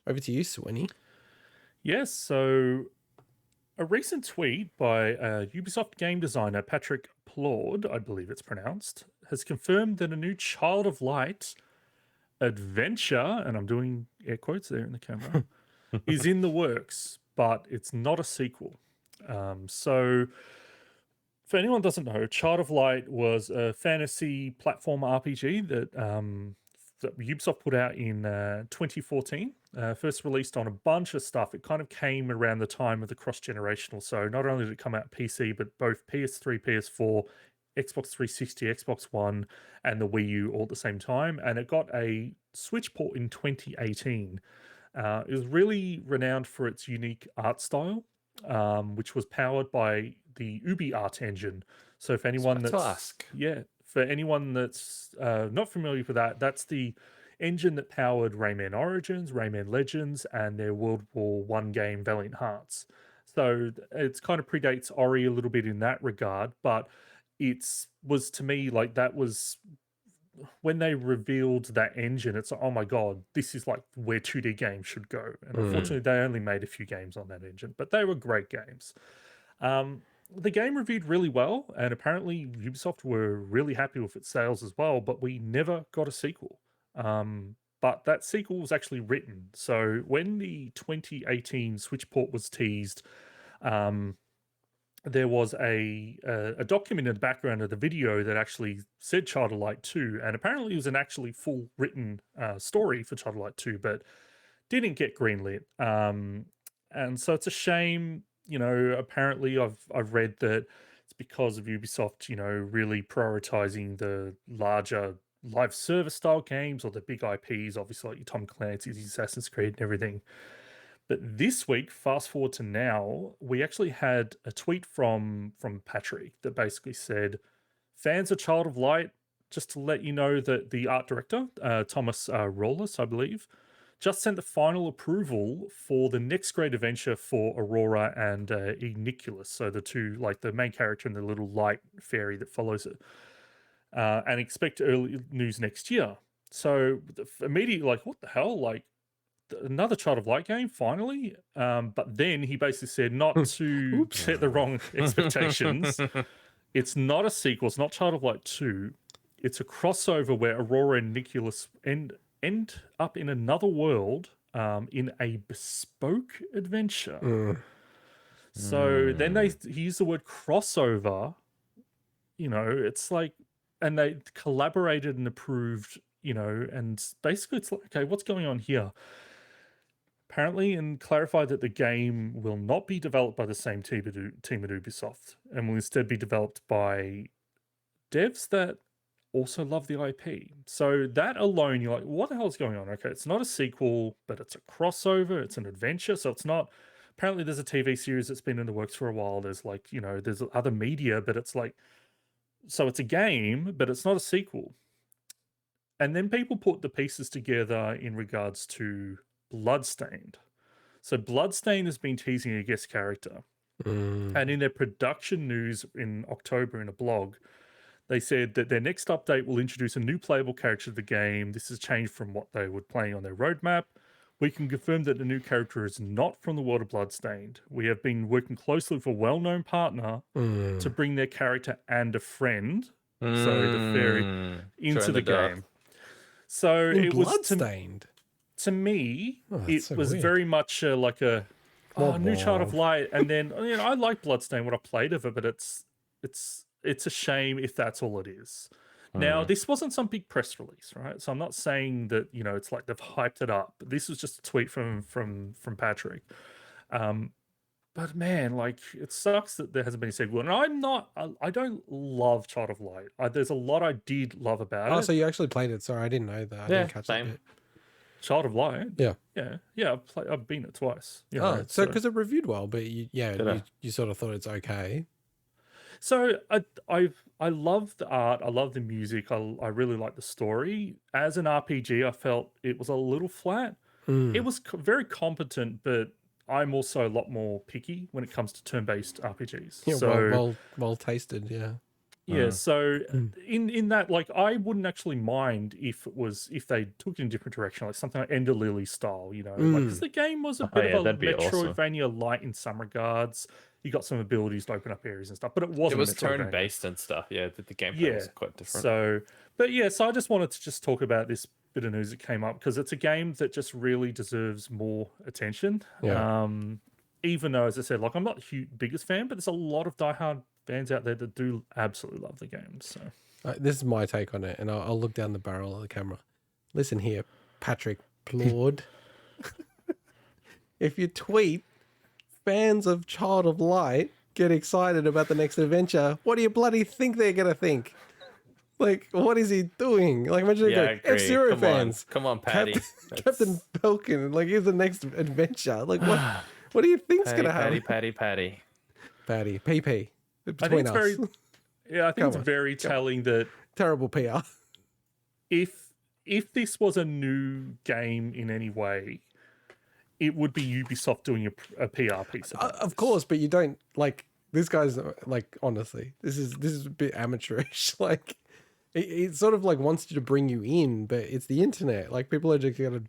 over to you, Swinny. Yes, so a recent tweet by Ubisoft game designer Patrick Plaud, I believe it's pronounced, has confirmed that a new Child of Light adventure, and I'm doing air quotes there in the camera, is in the works, but it's not a sequel. So, for anyone who doesn't know, Child of Light was a fantasy platform RPG that Ubisoft put out in 2014. First released on a bunch of stuff. It kind of came around the time of the cross-generational. So not only did it come out PC, but both PS3, PS4, Xbox 360, Xbox One, and the Wii U all at the same time. And it got a Switch port in 2018. It was really renowned for its unique art style, which was powered by the Ubi Art engine. So for anyone for anyone that's not familiar with that, that's the engine that powered Rayman Origins, Rayman Legends, and their World War One game Valiant Hearts. So it's kind of predates Ori a little bit in that regard, but was to me like that was when they revealed that engine, it's like, oh my god, this is like where 2D games should go. And unfortunately, they only made a few games on that engine, but they were great games. The game reviewed really well, and apparently Ubisoft were really happy with its sales as well, but we never got a sequel. But that sequel was actually written. So when the 2018 Switch port was teased, there was a document in the background of the video that actually said Child of Light 2, and apparently it was an actually full written story for Child of Light 2, but didn't get greenlit. And so it's a shame. You know, apparently I've read that it's because of Ubisoft, you know, really prioritizing the larger live service style games or the big IPs, obviously like your Tom Clancy's, Assassin's Creed and everything. But this week, fast forward to now, we actually had a tweet from Patrick that basically said, fans of Child of Light, just to let you know that the art director, Thomas Rollis, I believe, just sent the final approval for the next great adventure for Aurora and Igniculus. So the two, like the main character and the little light fairy that follows it. And expect early news next year. So immediately, like, what the hell? Like, another Child of Light game, finally? But then he basically said not to set the wrong expectations. It's not a sequel. It's not Child of Light 2. It's a crossover where Aurora and Nicholas end up in another world in a bespoke adventure. So then he used the word crossover. You know, it's like, and they collaborated and approved, you know, and basically it's like, okay, what's going on here? Apparently, and clarified that the game will not be developed by the same team at Ubisoft and will instead be developed by devs that also love the IP. So that alone, you're like, what the hell is going on? Okay, it's not a sequel, but it's a crossover. It's an adventure. So it's not. Apparently, there's a TV series that's been in the works for a while. There's like, you know, there's other media, but it's like, so it's a game, but it's not a sequel. And then people put the pieces together in regards to Bloodstained. So Bloodstained has been teasing a guest character. And in their production news in October in a blog, they said that their next update will introduce a new playable character to the game. This has changed from what they were playing on their roadmap. We can confirm that the new character is not from the world of Bloodstained. We have been working closely with a well-known partner to bring their character and a friend, so the fairy, into the game. So it was Bloodstained. To me, it so was weird. very much like a new Child of Light, and then you know I like Bloodstained, what I played of it, but it's a shame if that's all it is. Now, this wasn't some big press release, right? So I'm not saying that, you know, it's like they've hyped it up. This was just a tweet from Patrick. But man, like, it sucks that there hasn't been a sequel. And I don't love Child of Light. There's a lot I did love about it. Oh, so you actually played it. Sorry, I didn't know that. I didn't catch that bit. Child of Light? Yeah. Yeah, I've been it twice. You know, know, so because it reviewed well, but you sort of thought it's okay. So I love the art. I love the music. I really like the story. As an RPG, I felt it was a little flat. It was very competent, but I'm also a lot more picky when it comes to turn-based RPGs. Yeah, so well tasted, yeah. Yeah, so Mm. in that, like, I wouldn't actually mind if they took it in a different direction, like something like Ender Lily style, like because the game was a Oh bit of yeah, a that'd be awesome. Metroidvania light in some regards. You got some abilities to open up areas and stuff, but it wasn't It was a Metroidvania. turn-based and stuff. Yeah, the gameplay Yeah, was quite different. so I just wanted to just talk about this bit of news that came up because it's a game that just really deserves more attention. Yeah. Even though, as I said, like I'm not the biggest fan, but there's a lot of diehard fans out there that do absolutely love the game. So This is my take on it, and I'll look down the barrel of the camera. Listen here, Patrick Plord. If you tweet, fans of Child of Light get excited about the next adventure, what do you bloody think they're going to think? Like, what is he doing? Like, imagine F-Zero fans. Come on, Patty. Captain Falcon, like, here's the next adventure. Like, what do you think's going to happen? Patty. Patty, PP. I think Between it's us. very, I think it's very telling that Terrible PR. if this was a new game in any way, it would be Ubisoft doing a PR piece about Of course, but you don't, like, this guy's, like, honestly, this is a bit amateurish. Like, it sort of, like, wants you to bring you in, but it's the internet. Like, people are just going to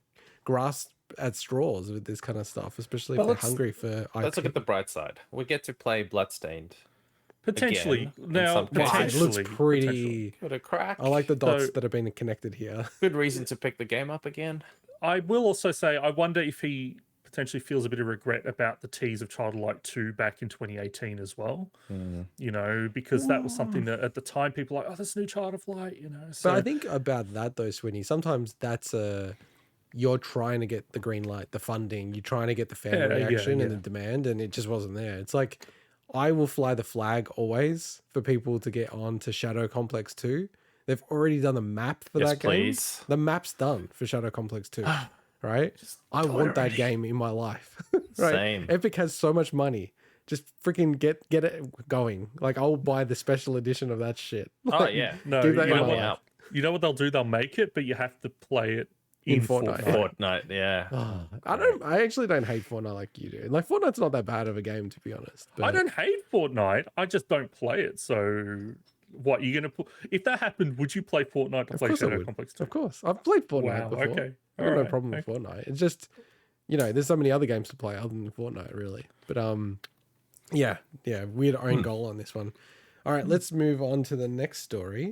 grasp at straws with this kind of stuff, especially if they're hungry for IP. Let's look at the bright side. We get to play Bloodstained. Potentially. Again, in Now, some cases. Wow, it looks potentially. pretty. What a crack. I like the dots So- that have been connected here. Good reason to pick the game up again. I will also say, I wonder if he potentially feels a bit of regret about the tease of Child of Light 2 back in 2018 as well. Because that was something that at the time people were like, oh, this new Child of Light, So But I think about that though, Swinny, sometimes that's you're trying to get the green light, the funding, you're trying to get the fan reaction and the demand, and it just wasn't there. It's like, I will fly the flag always for people to get on to Shadow Complex 2. They've already done the map for that game. Please. The map's done for Shadow Complex 2. Right? I want that game in my life. Right? Same. Epic has so much money. Just freaking get it going. Like, I'll buy the special edition of that shit. Oh, yeah. no, give that you in know, my what, life. you know what they'll do? They'll make it, but you have to play it in Fortnite. Fortnite, yeah. I actually don't hate Fortnite like you do. Like, Fortnite's not that bad of a game, to be honest. But I don't hate Fortnite. I just don't play it. So what, you're going to put... If that happened, would you play Fortnite to Of play course I Shadow would. Complex 2? Of course. I've played Fortnite Wow, before. okay. I got no Alright, problem with Fortnite. It's just, there's so many other games to play other than Fortnite, really. But yeah, weird own goal on this one. All right, let's move on to the next story.